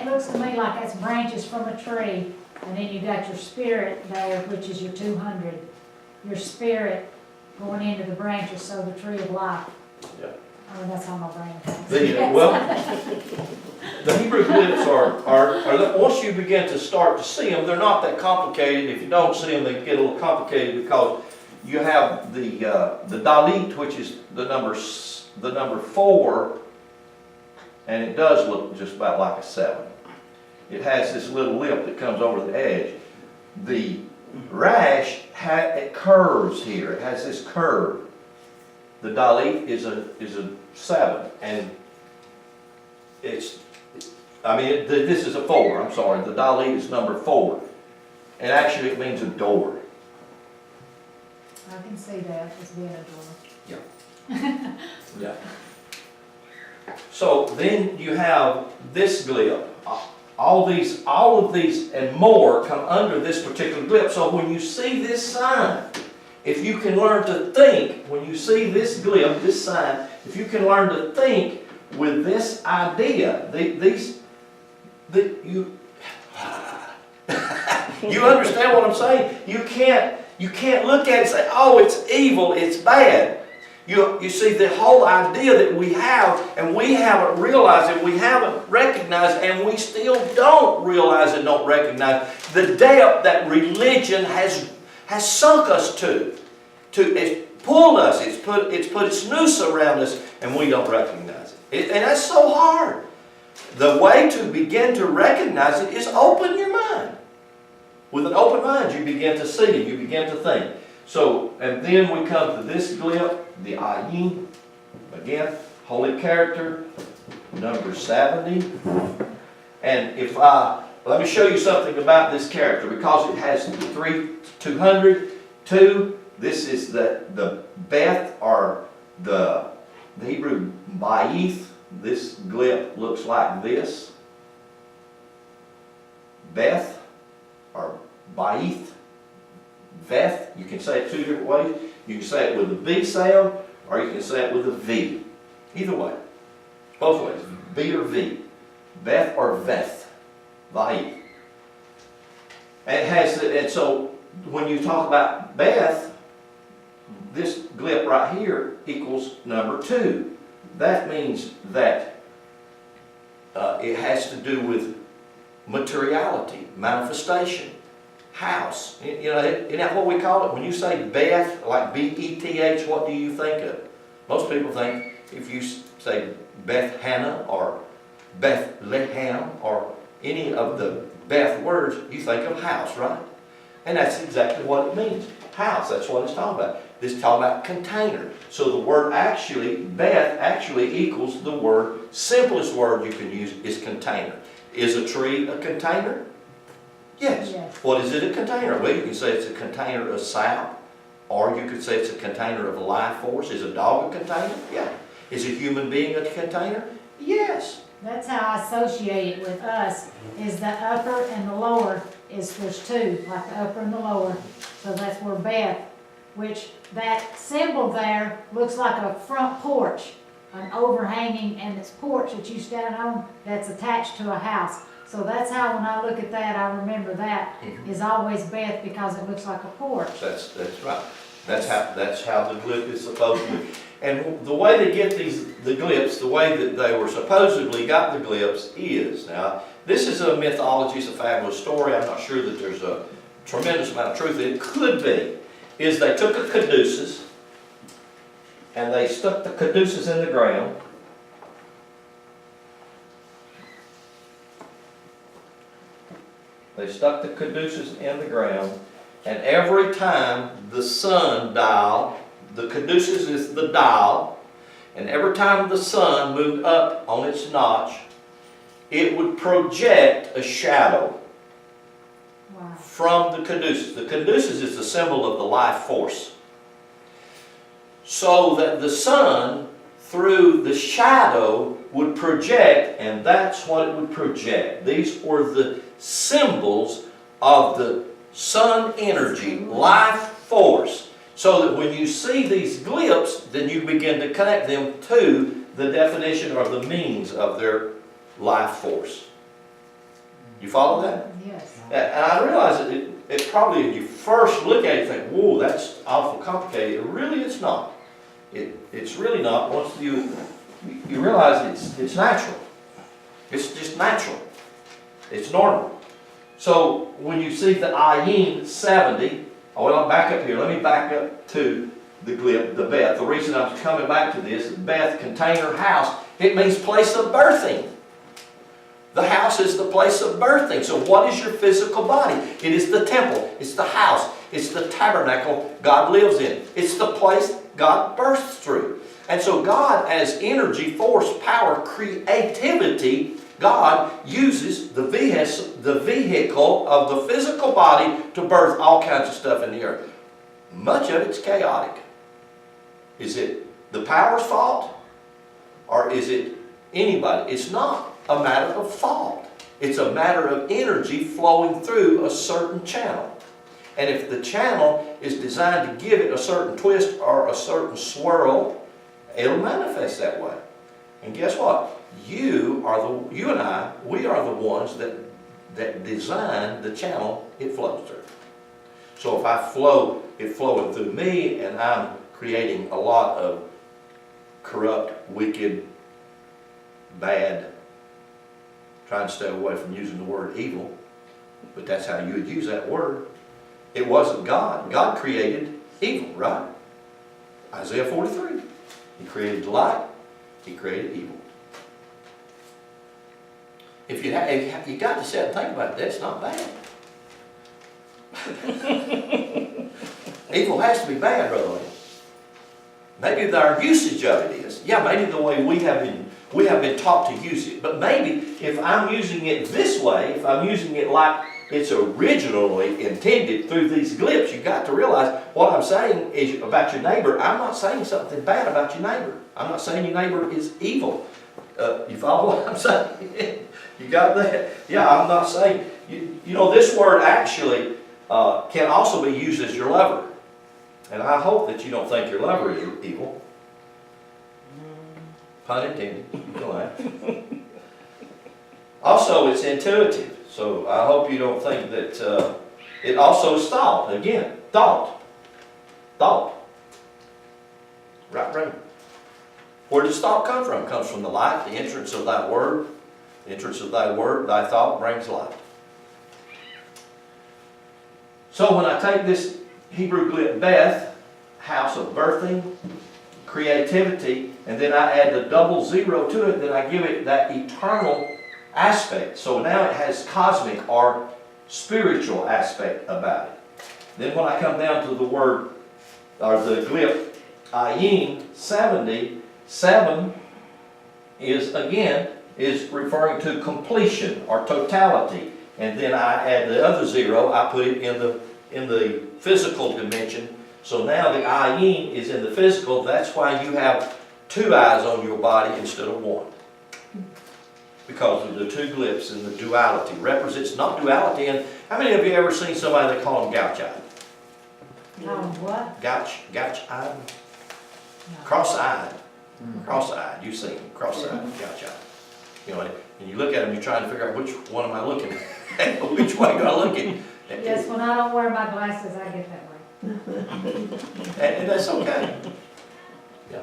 It looks to me like that's branches from a tree, and then you got your spirit there, which is your 200. Your spirit going into the branches, so the tree of life. Yeah. Oh, that's how my brain thinks. The Hebrew glyphs are once you begin to start to see them, they're not that complicated. If you don't see them, they get a little complicated because you have the dalit, which is the number 4, and it does look just about like a 7. It has this little lip that comes over the edge. The rash it curves here. It has this curve. The dalit is a 7, and this is a 4. I'm sorry. The dalit is number 4, and actually it means a door. I can see that as being a door. Yeah. So then you have this glyph. All of these and more come under this particular glyph. So when you see this sign, if you can learn to think, when you see this glyph, this sign, if you can learn to think with this idea, You understand what I'm saying? You can't look at it and say, oh, it's evil, it's bad. You see, the whole idea that we have, and we haven't realized it, we haven't recognized, and we still don't realize and don't recognize the depth that religion has sunk us to. It's pulled us, it's put its noose around us, and we don't recognize it. And that's so hard. The way to begin to recognize it is open your mind. With an open mind, you begin to see, you begin to think. So, and then we come to this glyph, the ayin. Again, holy character, number 70. And let me show you something about this character, because it has 200, 2. This is the Beth, or the Hebrew Ba'ith. This glyph looks like this. Beth, or Ba'ith. Veth, you can say it two different ways. You can say it with a B sound, or you can say it with a V. Either way. Both ways. B or V. Beth or Veth. Va'ith. And so when you talk about Beth, this glyph right here equals number 2. That means that it has to do with materiality, manifestation, house. You know, isn't that what we call it? When you say Beth, like B-E-T-H, what do you think of? Most people think, if you say Beth Hannah or Bethlehem or any of the Beth words, you think of house, right? And that's exactly what it means. House, that's what it's talking about. This is talking about container. So the word actually, Beth, actually equals the word, simplest word you can use is container. Is a tree a container? Yes. Yes. What is it a container? Well, you can say it's a container of sap, or you could say it's a container of life force. Is a dog a container? Yeah. Is a human being a container? Yes. That's how I associate it with us, is the upper and the lower there's 2, like the upper and the lower. So that's where Beth, which that symbol there looks like a front porch, an overhanging, and this porch that you stand on that's attached to a house. So that's how when I look at that, I remember that is always Beth, because it looks like a porch. That's right. That's how the glyph is supposed to be. And the way they get the glyphs, the way that they were supposedly got the glyphs is, now, this is a mythology, it's a fabulous story. I'm not sure that there's a tremendous amount of truth in it. It could be, is they took a caduceus, and they stuck the caduceus in the ground. They stuck the caduceus in the ground, and every time the sun dial, the caduceus is the dial, and every time the sun moved up on its notch, it would project a shadow Wow. from the caduceus. The caduceus is the symbol of the life force. So that the sun, through the shadow, would project, and that's what it would project. These were the symbols of the sun energy, life force. So that when you see these glyphs, then you begin to connect them to the definition or the meanings of their life force. You follow that? Yes. And I realize that it probably, if you first look at it, you think, whoa, that's awful complicated. Really, it's not. It's really not. Once you realize it's natural. It's just natural. It's normal. So when you see the ayin 70, I'll back up here. Let me back up to the glyph, the Beth. The reason I'm coming back to this, Beth, container, house, it means place of birthing. The house is the place of birthing. So what is your physical body? It is the temple. It's the house. It's the tabernacle God lives in. It's the place God births through. And so God, as energy, force, power, creativity, God uses the vehicle of the physical body to birth all kinds of stuff in the earth. Much of it's chaotic. Is it the power's fault? Or is it anybody? It's not a matter of fault. It's a matter of energy flowing through a certain channel. And if the channel is designed to give it a certain twist or a certain swirl, it'll manifest that way. And guess what? You and I, we are the ones that that designed the channel it flows through. So if I flow, it flowing through me, and I'm creating a lot of corrupt, wicked, bad, trying to stay away from using the word evil, but that's how you would use that word. It wasn't God. God created evil, right? Isaiah 43. He created light. He created evil. If you got to sit and think about it, that's not bad. Evil has to be bad, Brother Lee. Maybe our usage of it is. Yeah, maybe the way we have been taught to use it. But maybe if I'm using it this way, if I'm using it like it's originally intended through these glyphs, you've got to realize what I'm saying is about your neighbor. I'm not saying something bad about your neighbor. I'm not saying your neighbor is evil. You follow what I'm saying? You got that? Yeah, I'm not saying. You know, this word actually can also be used as your lover. And I hope that you don't think your lover is evil. Pun intended. You can laugh. Also, it's intuitive. So I hope you don't think that it also is thought. Again, thought. Thought. Right brain. Where does thought come from? It comes from the light, the entrance of thy word. The entrance of thy word, thy thought brings light. So when I take this Hebrew glyph Beth, house of birthing, creativity, and then I add the double zero to it, then I give it that eternal aspect. So now it has cosmic or spiritual aspect about it. Then when I come down to the word, or the glyph Ayin 70, 7 is referring to completion or totality. And then I add the other zero, I put it in the physical dimension. So now the Ayin is in the physical. That's why you have two eyes on your body instead of one. Because of the two glyphs and the duality. Represents not duality. And how many of you ever seen somebody that call them gouch-eyed? What? Gouch-eyed? No. Cross-eyed. Cross-eyed. You've seen them. Cross-eyed, gouch-eyed. You know, and you look at them, you're trying to figure out which one am I looking at? Which way do I look at? Yes, when I don't wear my glasses, I get that way. And that's okay. Yeah.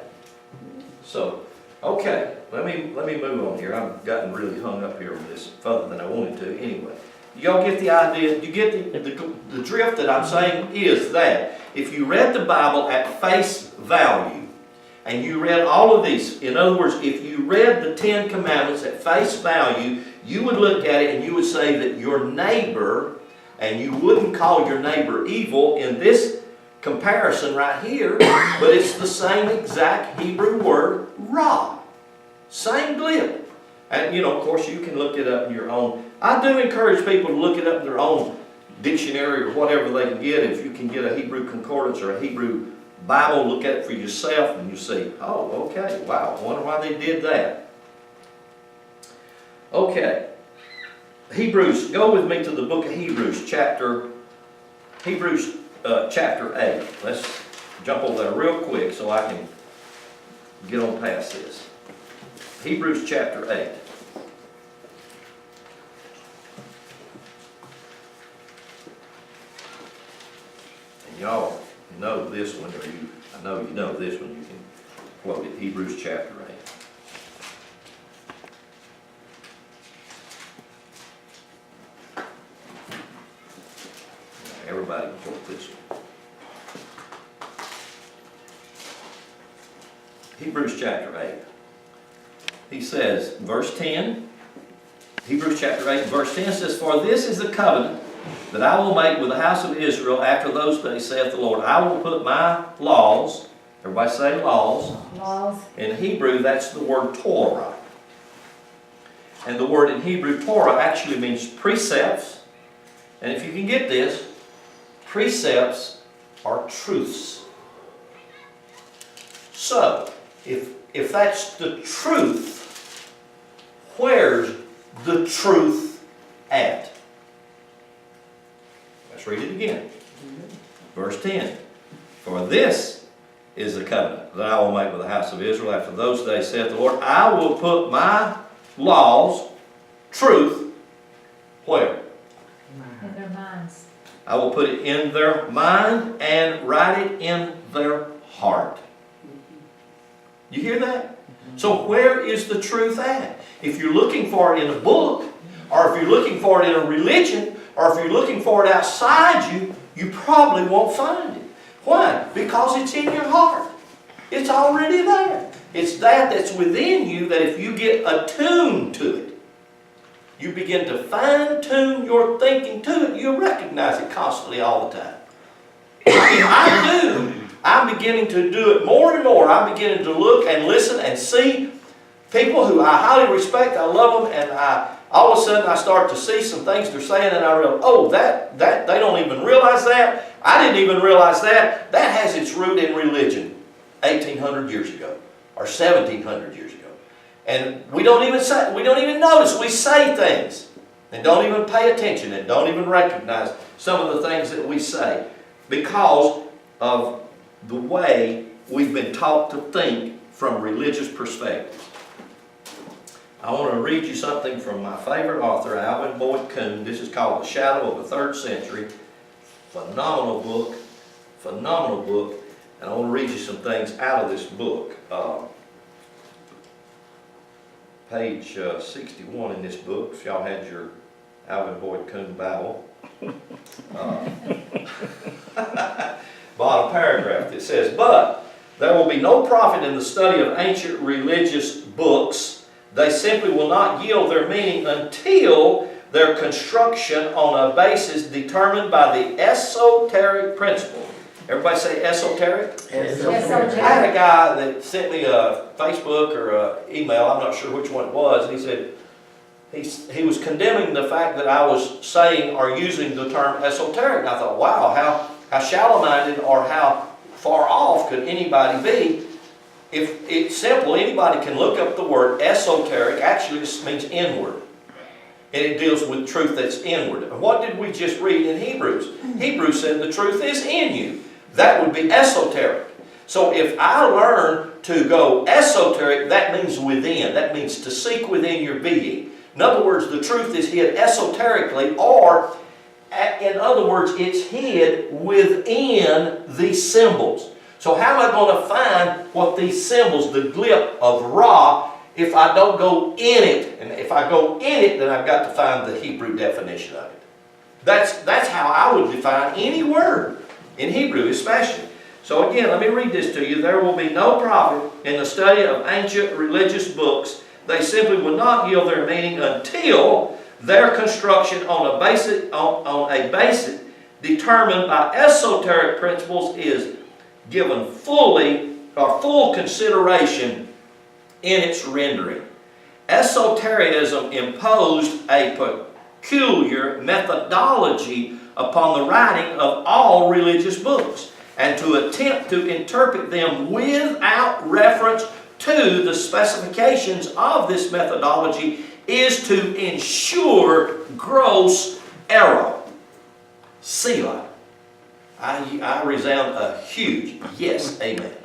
So, okay, let me move on here. I've gotten really hung up here on this further than I wanted to anyway. Y'all get the idea? You get the drift that I'm saying is that if you read the Bible at face value, and you read all of these, in other words, if you read the 10 Commandments at face value, you would look at it and you would say that your neighbor, and you wouldn't call your neighbor evil in this comparison right here, but it's the same exact Hebrew word, ra. Same glyph. And you know, of course, you can look it up in your own. I do encourage people to look it up in their own dictionary or whatever they can get. If you can get a Hebrew concordance or a Hebrew Bible, look at it for yourself and you see, oh, okay, wow, I wonder why they did that. Okay. Hebrews, go with me to the book of Hebrews, chapter 8. Let's jump over there real quick so I can get on past this. Hebrews chapter 8. And y'all know this one, or I know you know this one, you can quote it, Hebrews chapter 8. Everybody can quote this one. Hebrews chapter 8. He says, verse 10, Hebrews chapter 8, verse 10 says, "For this is the covenant that I will make with the house of Israel after those days, saith the Lord. I will put my laws," everybody say laws. Laws. In Hebrew, that's the word Torah. And the word in Hebrew, Torah, actually means precepts. And if you can get this, precepts are truths. So, if that's the truth, where's the truth at? Let's read it again. Verse 10. "For this is the covenant that I will make with the house of Israel after those days, saith the Lord. I will put my laws," truth, Where? in their minds. I will put it in their mind and write it in their heart. You hear that? So where is the truth at? If you're looking for it in a book, or if you're looking for it in a religion, or if you're looking for it outside you, you probably won't find it. Why? Because it's in your heart. It's already there. It's that's within you that if you get attuned to it, you begin to fine-tune your thinking to it, you'll recognize it constantly all the time. I do. I'm beginning to do it more and more. I'm beginning to look and listen and see people who I highly respect, I love them, and all of a sudden I start to see some things they're saying and I realize, oh, that they don't even realize that. I didn't even realize that. That has its root in religion 1,800 years ago or 1,700 years ago. And we don't even notice. We say things and don't even pay attention and don't even recognize some of the things that we say because of the way we've been taught to think from religious perspectives. I want to read you something from my favorite author, Alvin Boyd Kuhn. This is called The Shadow of the Third Century. Phenomenal book. Phenomenal book. And I want to read you some things out of this book. Page 61 in this book, if y'all had your Alvin Boyd Kuhn Bible. Bottom paragraph that says, "But there will be no profit in the study of ancient religious books. They simply will not yield their meaning until their construction on a basis determined by the esoteric principle." Everybody say esoteric? Esoteric. I had a guy that sent me a Facebook or an email, I'm not sure which one it was, and he said, he was condemning the fact that I was saying or using the term esoteric. And I thought, wow, how shallow-minded or how far off could anybody be? If it's simple, anybody can look up the word esoteric. Actually, this means inward. And it deals with truth that's inward. And what did we just read in Hebrews? Hebrews said the truth is in you. That would be esoteric. So if I learn to go esoteric, that means within. That means to seek within your being. In other words, the truth is hid esoterically, or in other words, it's hid within these symbols. So how am I going to find what these symbols, the glyph of Ra, if I don't go in it? And if I go in it, then I've got to find the Hebrew definition of it. That's how I would define any word, in Hebrew especially. So again, let me read this to you. "There will be no profit in the study of ancient religious books. They simply will not yield their meaning until their construction on a basis determined by esoteric principles is given full consideration in its rendering." Esotericism imposed a peculiar methodology upon the writing of all religious books, and to attempt to interpret them without reference to the specifications of this methodology is to ensure gross error. Selah. I resound a huge yes, amen.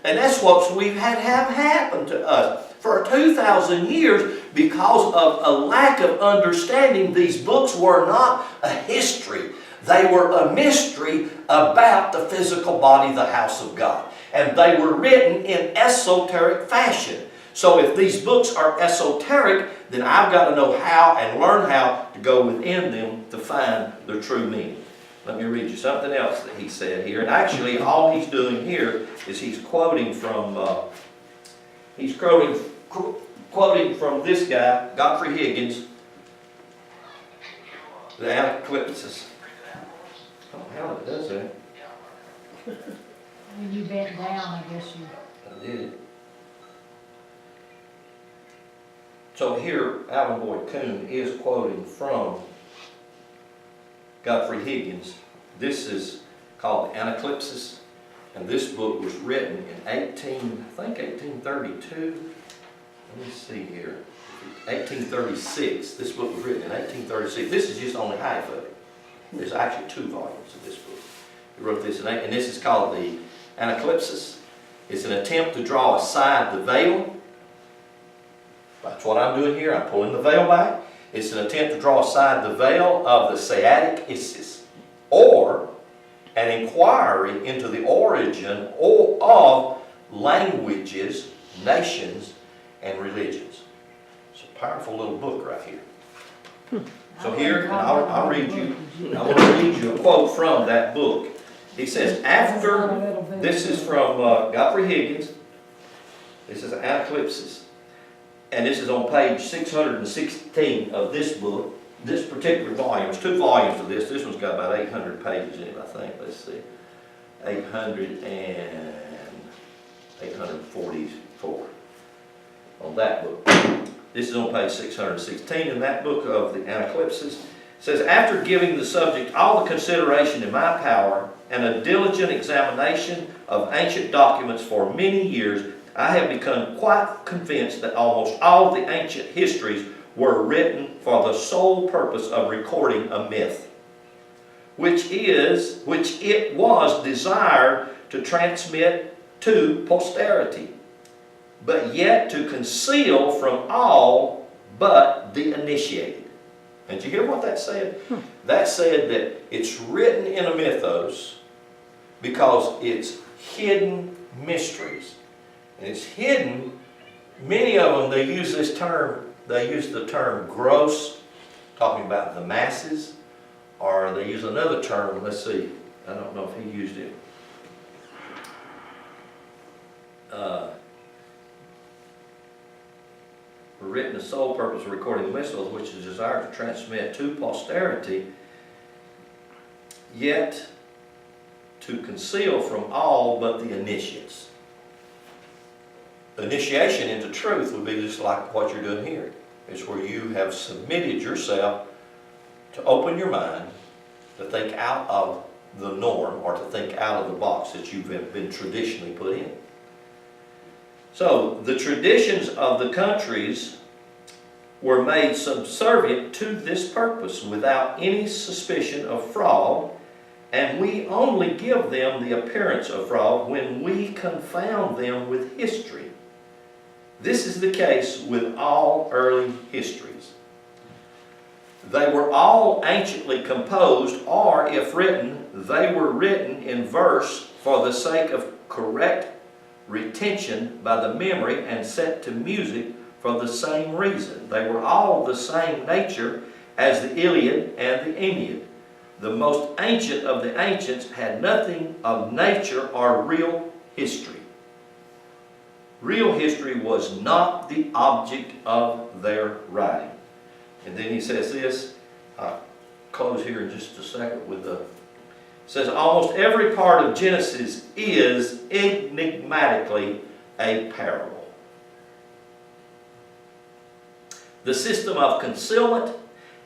And that's what we've had have happen to us for 2,000 years because of a lack of understanding. These books were not a history. They were a mystery about the physical body, the house of God. And they were written in esoteric fashion. So if these books are esoteric, then I've got to know how and learn how to go within them to find their true meaning. Let me read you something else that he said here. And actually, all he's doing here is he's quoting from this guy, Godfrey Higgins, the Anacalypsis. Oh, how it does that? When you bent down, I guess you. I did it. So here, Alvin Boyd Kuhn is quoting from Godfrey Higgins. This is called the Anacalypsis, and this book was written in 1832. Let me see here. 1836. This book was written in 1836. This is just only half of it. There's actually 2 volumes of this book. He wrote this and this is called the Anacalypsis. It's an attempt to draw aside the veil. That's what I'm doing here. I'm pulling the veil back. It's an attempt to draw aside the veil of the Saitic Isis, or an inquiry into the origin of languages, nations, and religions. It's a powerful little book right here. So here, and I'll read you, I want to read you a quote from that book. He says, after, this is from Godfrey Higgins, this is Anaclypsis, and this is on page 616 of this book. This particular volume, there's 2 volumes of this. This one's got about 800 pages in it, I think. Let's see. 844 on that book. This is on page 616 in that book of the Anaclypsis. It says, after giving the subject all the consideration in my power and a diligent examination of ancient documents for many years, I have become quite convinced that almost all the ancient histories were written for the sole purpose of recording a myth, which it was desired to transmit to posterity, but yet to conceal from all but the initiated. Did you hear what that said? That said that it's written in a mythos because it's hidden mysteries. And it's hidden, many of them, they use this term, they use the term gross, talking about the masses, or they use another term, let's see, I don't know if he used it. Written the sole purpose of recording the missiles, which is desired to transmit to posterity, yet to conceal from all but the initiates. Initiation into truth would be just like what you're doing here. It's where you have submitted yourself to open your mind to think out of the norm or to think out of the box that you've been traditionally put in. So the traditions of the countries were made subservient to this purpose without any suspicion of fraud, and we only give them the appearance of fraud when we confound them with history. This is the case with all early histories. They were all anciently composed, or if written, they were written in verse for the sake of correct retention by the memory and set to music for the same reason. They were all the same nature as the Iliad and the Aeneid. The most ancient of the ancients had nothing of nature or real history. Real history was not the object of their writing. And then he says this, I'll close here in just a second with the, says almost every part of Genesis is enigmatically a parable. The system of concealment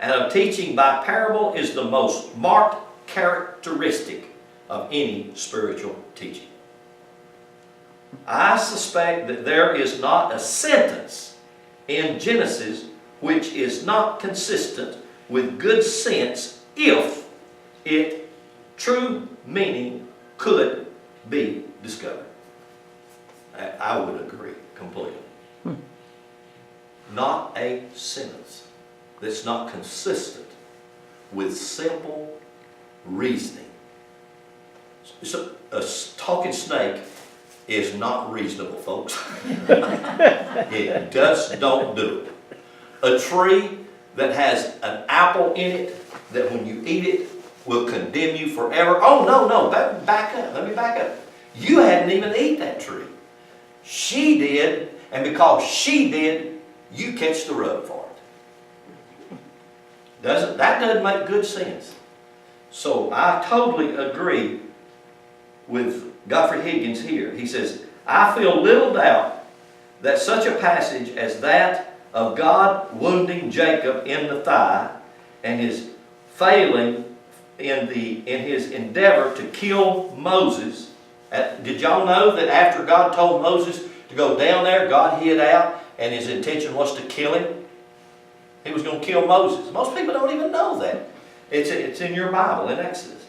and of teaching by parable is the most marked characteristic of any spiritual teaching. I suspect that there is not a sentence in Genesis which is not consistent with good sense if its true meaning could be discovered. I would agree completely. Not a sentence that's not consistent with simple reasoning. So a talking snake is not reasonable, folks. It just don't do it. A tree that has an apple in it that when you eat it will condemn you forever. Oh, no, back up. Let me back up. You hadn't even eaten that tree. She did, and because she did, you catch the rub for it. That doesn't make good sense. So I totally agree with Godfrey Higgins here. He says, I feel little doubt that such a passage as that of God wounding Jacob in the thigh and his failing in his endeavor to kill Moses. Did y'all know that after God told Moses to go down there, God hid out and his intention was to kill him? He was going to kill Moses. Most people don't even know that. It's in your Bible in Exodus.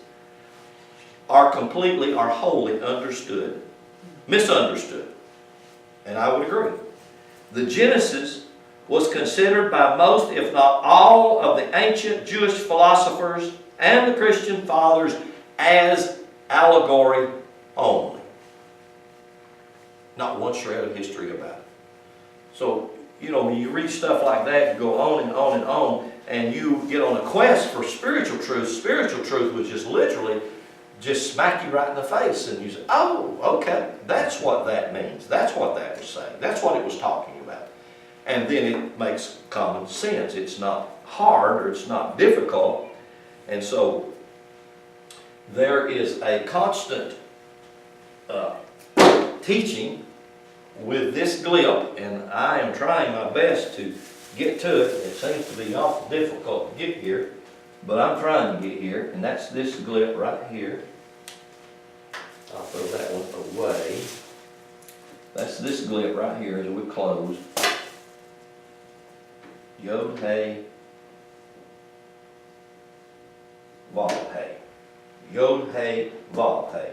Are completely, are wholly misunderstood. And I would agree. The Genesis was considered by most, if not all, of the ancient Jewish philosophers and the Christian fathers as allegory only. Not one shred of history about it. So, you know, when you read stuff like that, you go on and on and on, and you get on a quest for spiritual truth would just literally just smack you right in the face, and you say, oh, okay, that's what that means. That's what that was saying. That's what it was talking about. And then it makes common sense. It's not hard, or it's not difficult. And so there is a constant teaching with this glip, and I am trying my best to get to it. It seems to be awful difficult to get here, but I'm trying to get here, and that's this glip right here. I'll throw that one away. That's this glip right here as we close. Yod Hey Vav Hey. Yod Hey Vav Hey.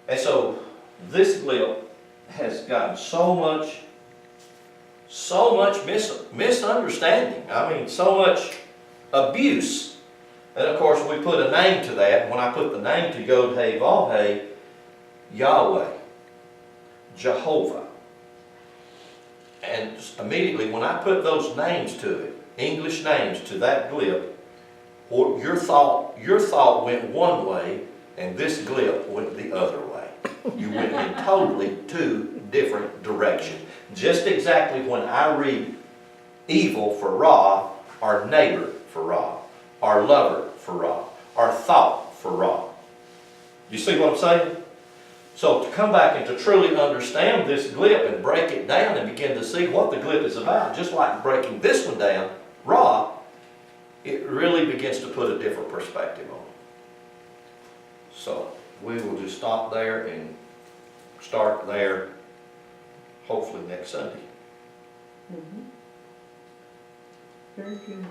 And so this glip has gotten so much misunderstanding. I mean, so much abuse. And of course, we put a name to that. When I put the name to Yod Hey Vav Hey, Yahweh, Jehovah. And immediately, when I put those names to it, English names to that glip, your thought went one way, and this glip went the other way. You went in totally two different directions. Just exactly when I read evil for Ra, or neighbor for Ra, or lover for Ra, or thought for Ra. You see what I'm saying? So to come back and to truly understand this glip and break it down and begin to see what the glip is about, just like breaking this one down, Ra, it really begins to put a different perspective on it. So we will just stop there and start there, hopefully next Sunday. Very good.